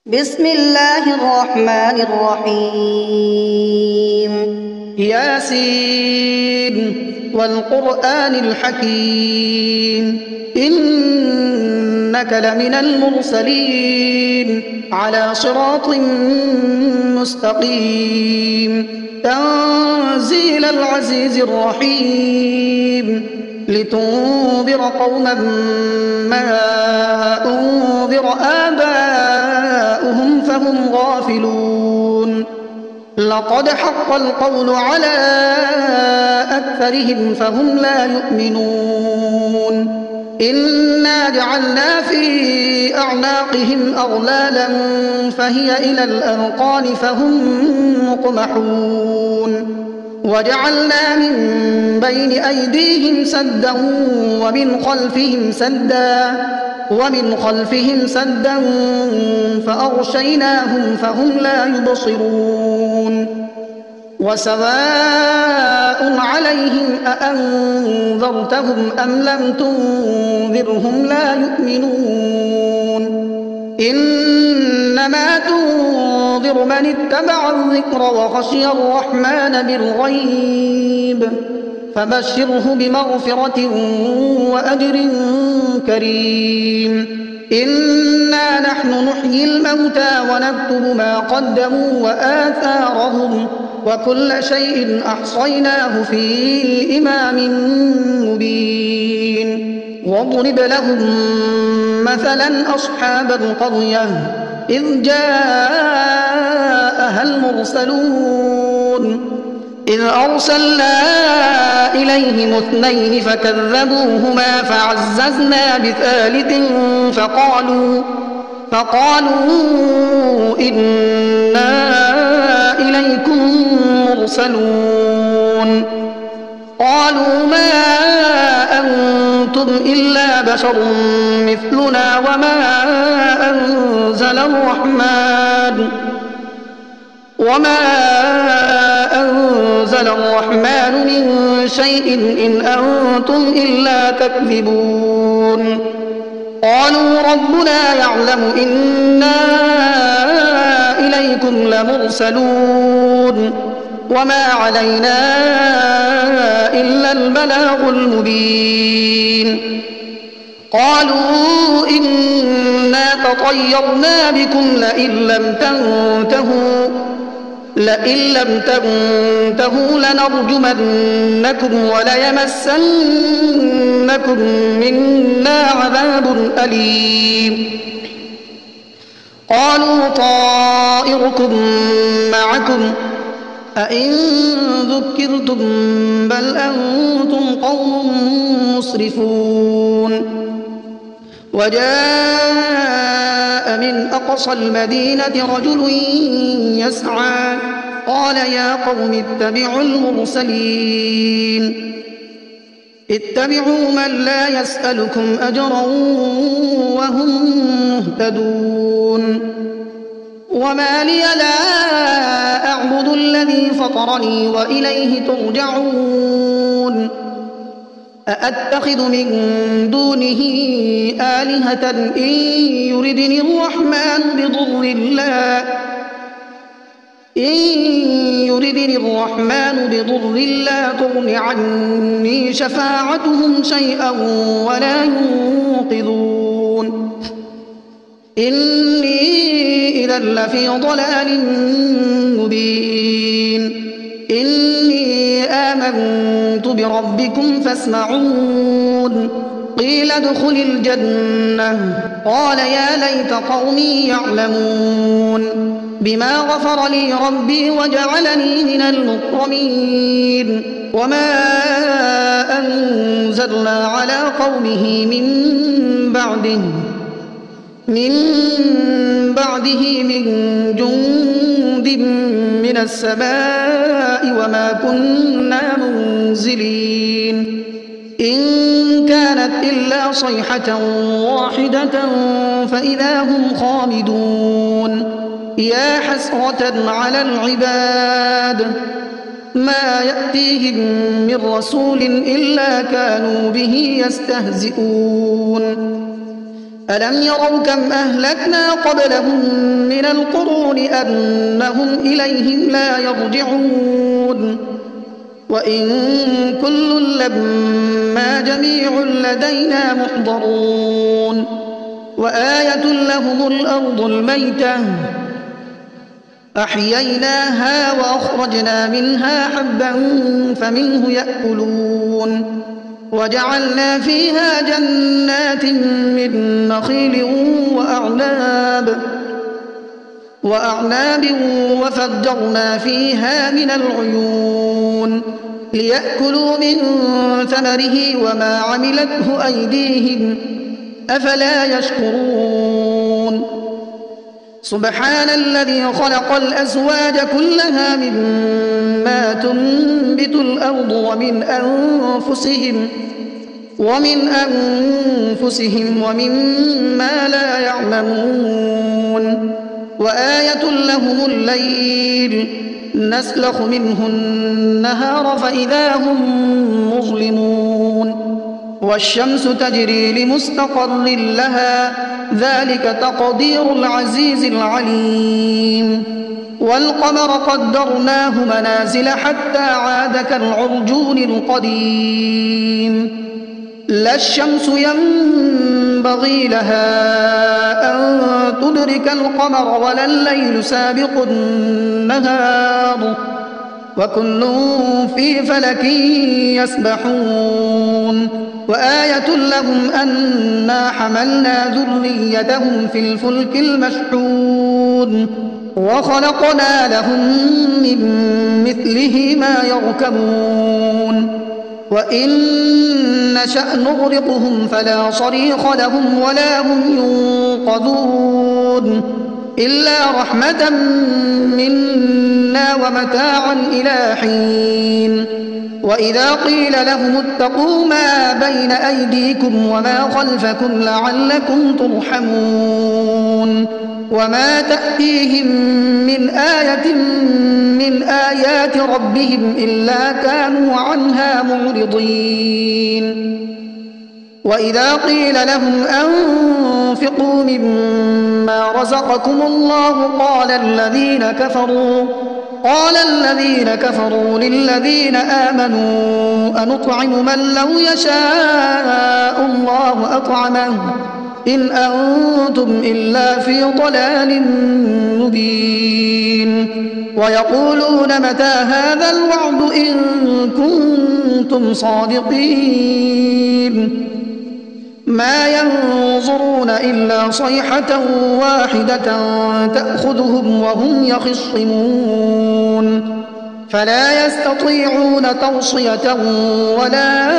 بسم الله الرحمن الرحيم ياسين والقرآن الحكيم إنك لمن المرسلين على صراط مستقيم تنزيل العزيز الرحيم لتنذر قوما ما أنذر آباؤهم فهم غافلون لقد حق القول على أكثرهم فهم لا يؤمنون إنا جعلنا في أعناقهم أغلالا فهي إلى الأذقان فهم مقمحون وجعلنا من بين أيديهم سدا ومن خلفهم سدا فأغشيناهم فهم لا يبصرون وسواء عليهم أأنذرتهم أم لم تنذرهم لا يؤمنون إنما تنذر من اتبع الذكر وخشي الرحمن بالغيب فبشره بمغفرة وأجر كريم إنا نحن نحيي الموتى ونكتب ما قدموا وآثارهم وكل شيء أحصيناه في إمام مبين واضرب لهم مثلا أصحاب القرية إذ جاءها المرسلون إذ أرسلنا إليهم اثنين فكذبوهما فعززنا بثالث فقالوا إنا إليكم مرسلون قالوا ما أنتم إلا بشر مثلنا وما أنزل الرحمن من شيء إن أنتم إلا تكذبون قالوا ربنا يعلم إنا إليكم لمرسلون وما علينا إلا البلاغ المبين قالوا إنا تطيرنا بكم لئن لم تنتهوا لنرجمنكم وليمسنكم منا عذاب أليم قالوا طائركم معكم أئن ذكرتم بل أنتم قوم مسرفون وجاء من أقصى المدينة رجل يسعى قال يا قوم اتبعوا المرسلين اتبعوا من لا يسألكم أجرا وهم مهتدون وما لي لا أعبد الذي فطرني وإليه ترجعون أأتخذ من دونه آلهة إن يردني الرحمن بضر لا تغن عني شفاعتهم شيئا ولا ينقذون إني إذا لفي ضلال مبين إني آمنت بربكم فاسمعون قيل ادخل الجنة قال يا ليت قومي يعلمون بما غفر لي ربي وجعلني من المكرمين وما أنزلنا على قومه من بعده من جند من السماء وما كنا منزلين إن كانت إلا صيحة واحدة فإذا هم خامدون يا حسرة على العباد ما يأتيهم من رسول إلا كانوا به يستهزئون ألم يروا كم أهلكنا قبلهم من القرون أنهم إليهم لا يرجعون وإن كل لما جميع لدينا محضرون وآية لهم الأرض الميتة أحييناها وأخرجنا منها حبا فمنه يأكلون وجعلنا فيها جنات من نخيل وأعناب وفجرنا فيها من العيون ليأكلوا من ثمره وما عملته أيديهم أفلا يشكرون سبحان الذي خلق الأزواج كلها مما تنبت الأرض ومن أنفسهم ومما لا يعلمون وآية لهم الليل نسلخ منه النهار فإذا هم مظلمون والشمس تجري لمستقر لها ذلك تقدير العزيز العليم والقمر قدرناه منازل حتى عاد كالعرجون القديم لا الشمس ينبغي لها أن تدرك القمر ولا الليل سابق النهار وكل في فلك يسبحون وآية لهم أنا حملنا ذريتهم في الفلك المشحون وخلقنا لهم من مثله ما يركبون وإن نشأ نغرقهم فلا صريخ لهم ولا هم ينقذون إلا رحمة منا ومتاعا إلى حين وإذا قيل لهم اتقوا ما بين أيديكم وما خلفكم لعلكم ترحمون وما تأتيهم من آية من آيات ربهم إلا كانوا عنها معرضين وإذا قيل لهم أنفقوا مما رزقكم الله قال الذين كفروا للذين آمنوا أنطعم من لو يشاء الله أطعمه إن أنتم إلا في ضلال مبين ويقولون متى هذا الوعد إن كنتم صادقين ما ينظرون إلا صيحة واحدة تأخذهم وهم يخصمون فلا يستطيعون توصية ولا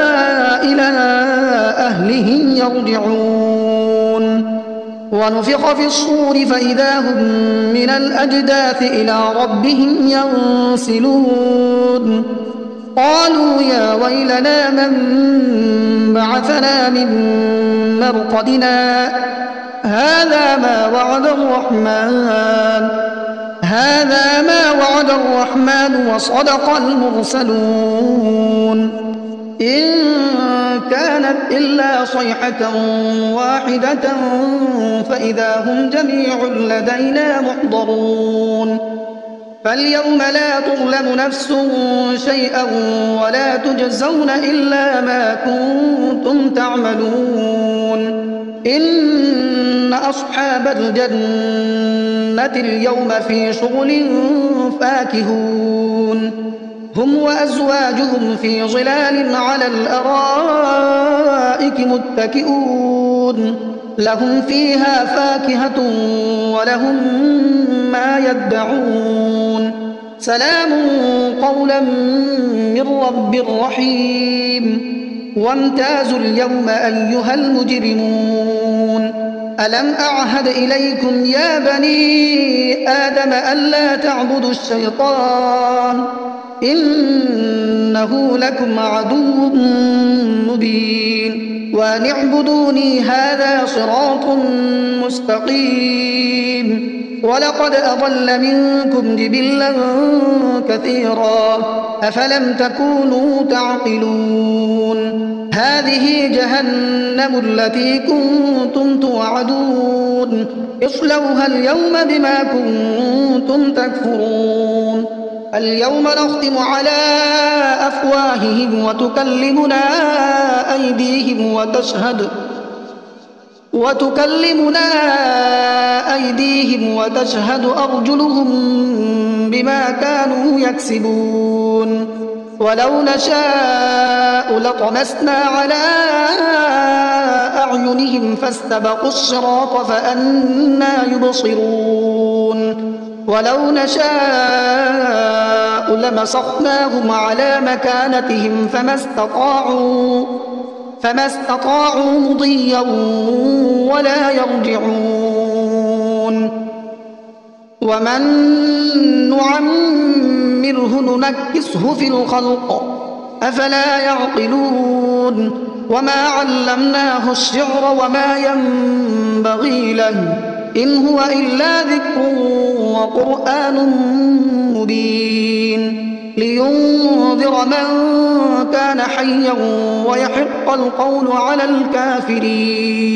إلى أهلهم يرجعون ونفخ في الصور فإذا هم من الأجداث إلى ربهم ينسلون قالوا يا ويلنا من بعثنا من مرقدنا هذا ما وعد الرحمن وصدق المرسلون إن كانت إلا صيحة واحدة فإذا هم جميع لدينا محضرون فاليوم لا تظلم نفس شيئا ولا تجزون إلا ما كنتم تعملون إن أصحاب الجنة اليوم في شغل فاكهون هم وأزواجهم في ظلال على الأرائك متكئون لهم فيها فاكهة ولهم ما يدعون سلام قولا من رب رحيم وامتازوا اليوم أيها المجرمون ألم أعهد إليكم يا بني آدم ألا تعبدوا الشيطان إنه لكم عدو مبين وأن اعبدوني هذا صراط مستقيم ولقد أضل منكم جبلا كثيرا أفلم تكونوا تعقلون هذه جهنم التي كنتم توعدون اصلوها اليوم بما كنتم تكفرون اليوم نختم على أفواههم وتكلمنا أيديهم وتشهد أرجلهم بما كانوا يكسبون ولو نشاء لطمسنا على أعينهم فاستبقوا الصراط فأنى يبصرون ولو نشاء لمسخناهم على مكانتهم فما استطاعوا مضيا ولا يرجعون ومن نعمره ننكسه في الخلق أفلا يعقلون وما علمناه الشعر وما ينبغي له إن هو إلا ذكر وقرآن مبين لينذر من كان حيا ويحق القول على الكافرين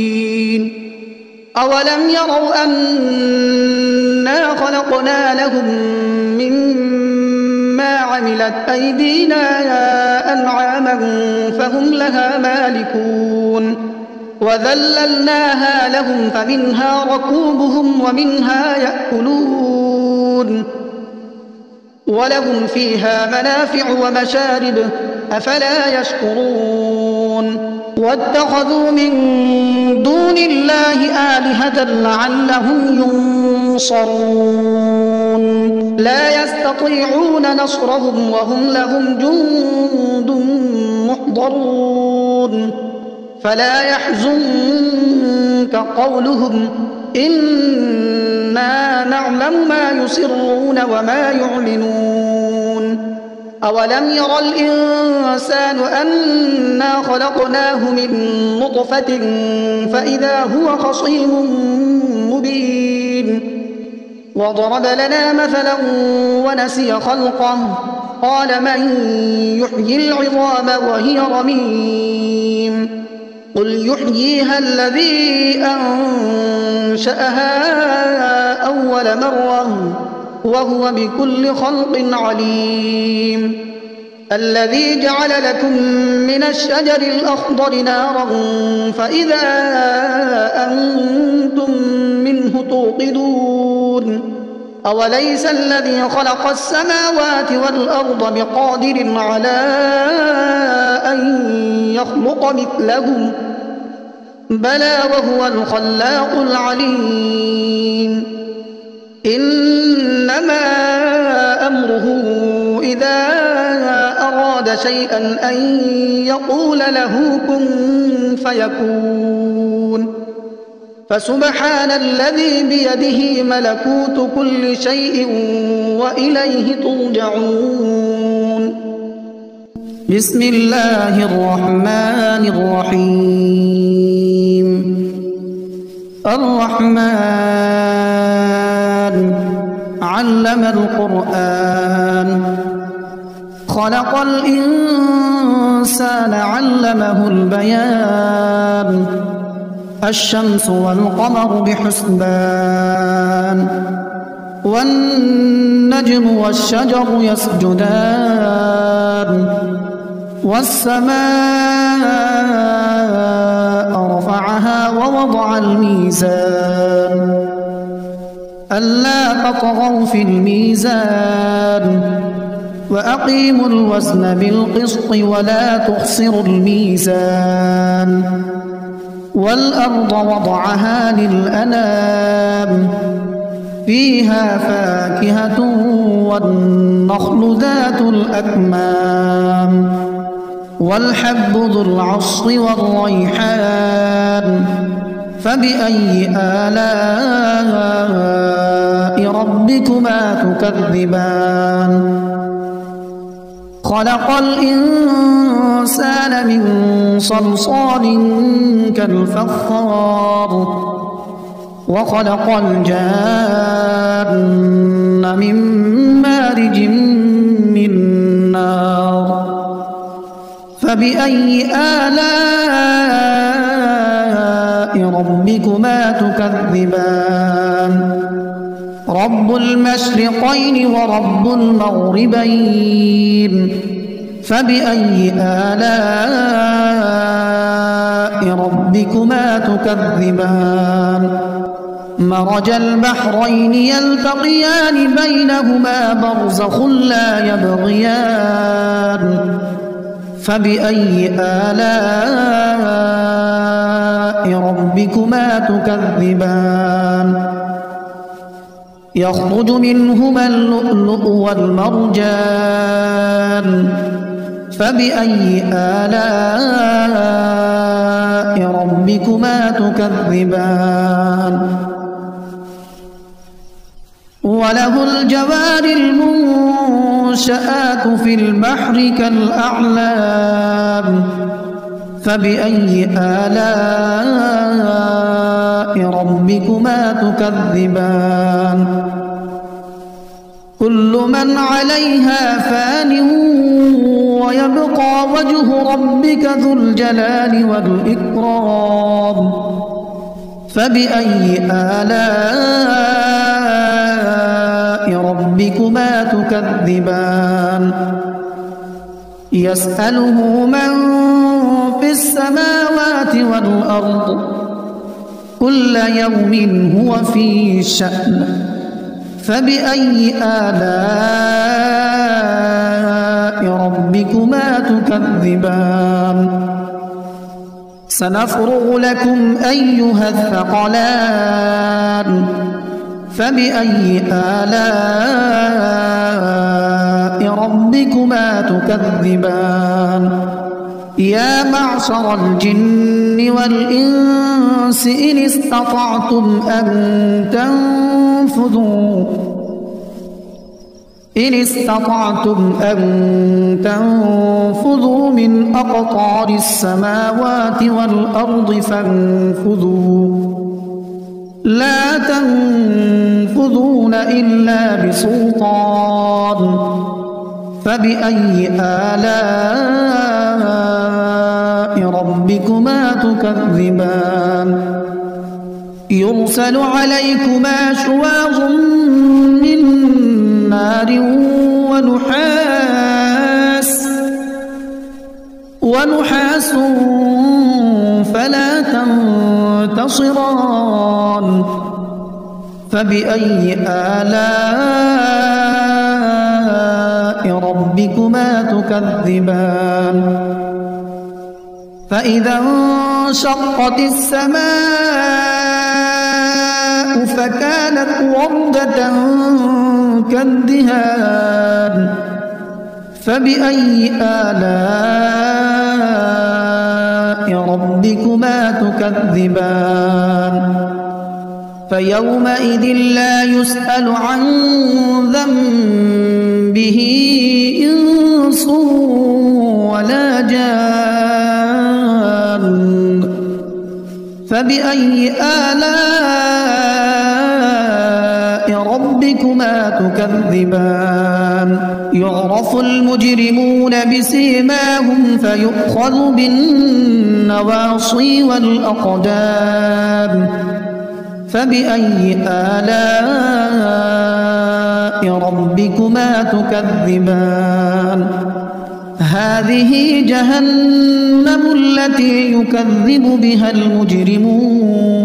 أولم يروا أنا خلقنا لهم مما عملت أيدينا أنعاما فهم لها مالكون وذللناها لهم فمنها ركوبهم ومنها يأكلون ولهم فيها منافع ومشارب أفلا يشكرون واتخذوا من دون الله آلهة لعلهم ينصرون لا يستطيعون نصرهم وهم لهم جند محضرون فلا يحزنك قولهم إنا نعلم ما يسرون وما يعلنون أولم ير الإنسان أنا خلقناه من نطفة فإذا هو خصيم مبين وضرب لنا مثلا ونسي خلقه قال من يحيي العظام وهي رميم قل يحييها الذي أنشأها أول مرة وهو بكل خلق عليم الذي جعل لكم من الشجر الأخضر نارا فإذا أنتم منه توقدون أوليس الذي خلق السماوات والأرض بقادر على أن يخلق مثلهم بلى وهو الخلاق العليم إنما أمره إذا أراد شيئا أن يقول له كن فيكون فسبحان الذي بيده ملكوت كل شيء وإليه ترجعون بسم الله الرحمن الرحيم الرحمن علم القرآن خلق الإنسان علمه البيان الشمس والقمر بحسبان والنجم والشجر يسجدان والسماء رفعها ووضع الميزان ألا تطغوا في الميزان وأقيموا الوزن بالقسط ولا تخسروا الميزان والأرض وضعها للأنام فيها فاكهة والنخل ذات الأكمام والحب ذو العصف والريحان فبأي آلاء ربكما تكذبان خلق الإنسان من صلصال كالفخار وخلق الجان من مارج من نار فبأي آلاء ربكما تكذبان رب المشرقين ورب المغربين فبأي آلاء ربكما تكذبان مرج البحرين يلتقيان بينهما برزخ لا يبغيان فبأي آلاء ربكما تكذبان يخرج منهما اللؤلؤ والمرجان فبأي آلاء ربكما تكذبان وله الجوار المنشآت في البحر كالأعلام فبأي آلاء ربكما تكذبان كل من عليها فان ويبقى وجه ربك ذو الجلال والإكرام فبأي آلاء ربكما تكذبان يسأله من في السماوات والأرض كل يوم هو في شأن فبأي آلاء ربكما تكذبان سنفرغ لكم أيها الثقلان فبأي آلاء ربكما تكذبان يا معشر الجن والإنس إن استطعتم أن تنفذوا من أقطار السماوات والأرض فانفذوا لا تنفذون إلا بسلطان فبأي آلاء ربكما تكذبان يرسل عليكما شواظ من نار ونحاس فلا تنتصران فبأي آلاء ربكما تكذبان فإذا انشقت السماء فكانت وردة كالدهان فبأي آلاء ربكما تكذبان فيومئذ لا يسأل عن ذنبه إنس ولا جان فبأي آلاء ربكما تكذبان يعرف المجرمون بسيماهم فيؤخذ بالنواصي والأقدام فبأي آلاء ربكما تكذبان هذه جهنم التي يكذب بها المجرمون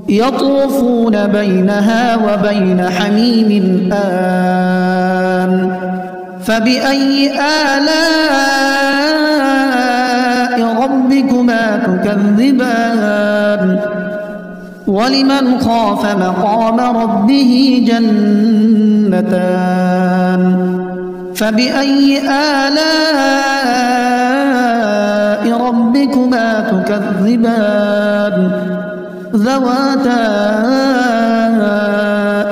يطوفون بينها وبين حميم آن فبأي آلاء ربكما تكذبان ولمن خاف مقام ربه جنتان فبأي آلاء ربكما تكذبان ذواتا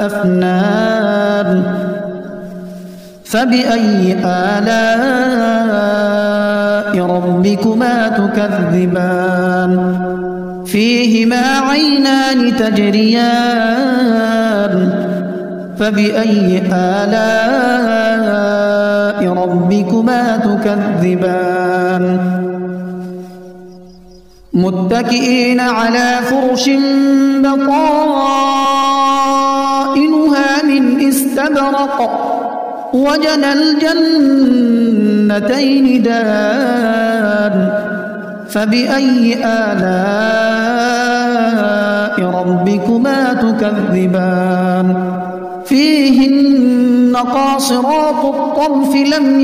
أفنان فبأي آلاء ربكما تكذبان فيهما عينان تجريان فبأي آلاء ربكما تكذبان متكئين على فرش بطائنها من استبرق وجنى الجنتين دان فبأي آلاء ربكما تكذبان فيهن قاصرات الطرف لم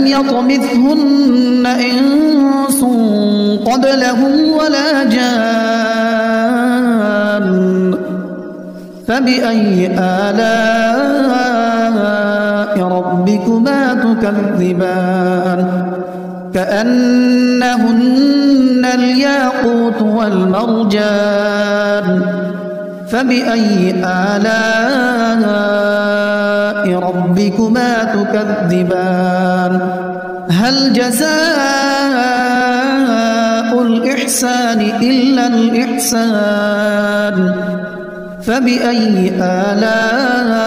يطمثهن إنس قبلهم ولا جان فبأي آلاء ربكما تكذبان كأنهن الياقوت والمرجان فبأي آلاء ربكما تكذبان هل جزاء الإحسان إلا الإحسان فبأي آلاء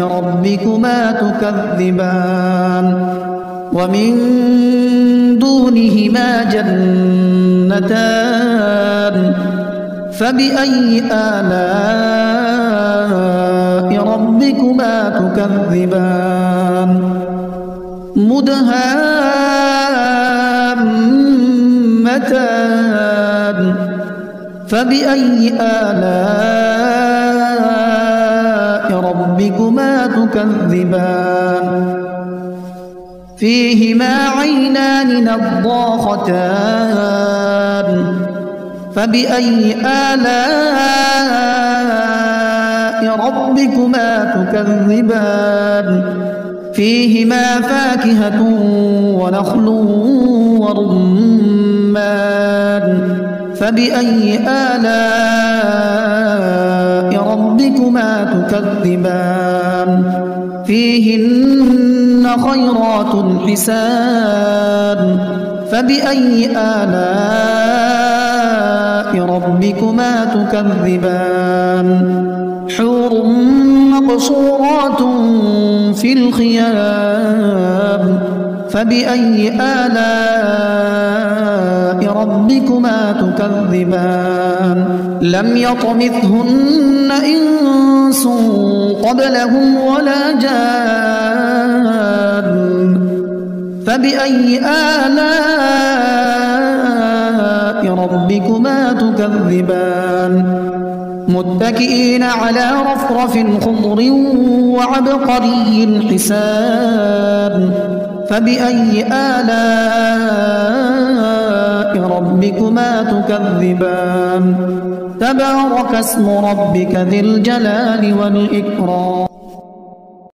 ربكما تكذبان ومن دونهما جنتان فبأي آلاء ربكما تكذبان مدهامتان فبأي آلاء ربكما تكذبان فيهما عينان نضاختان فبأي آلاء ربكما تكذبان فيهما فاكهة ونخل ورمان فبأي آلاء ربكما تكذبان فيهن خيرات حسان فبأي آلاء ربكما تكذبان حور مقصورات في الخيام فبأي آلاء ربكما تكذبان لم يطمثهن إنس قبلهم ولا جان فبأي آلاء ربكما تكذبان متكئين على رفرف خضر وعبقري حسان فبأي آلاء ربكما تكذبان تبارك اسم ربك ذي الجلال والإكرام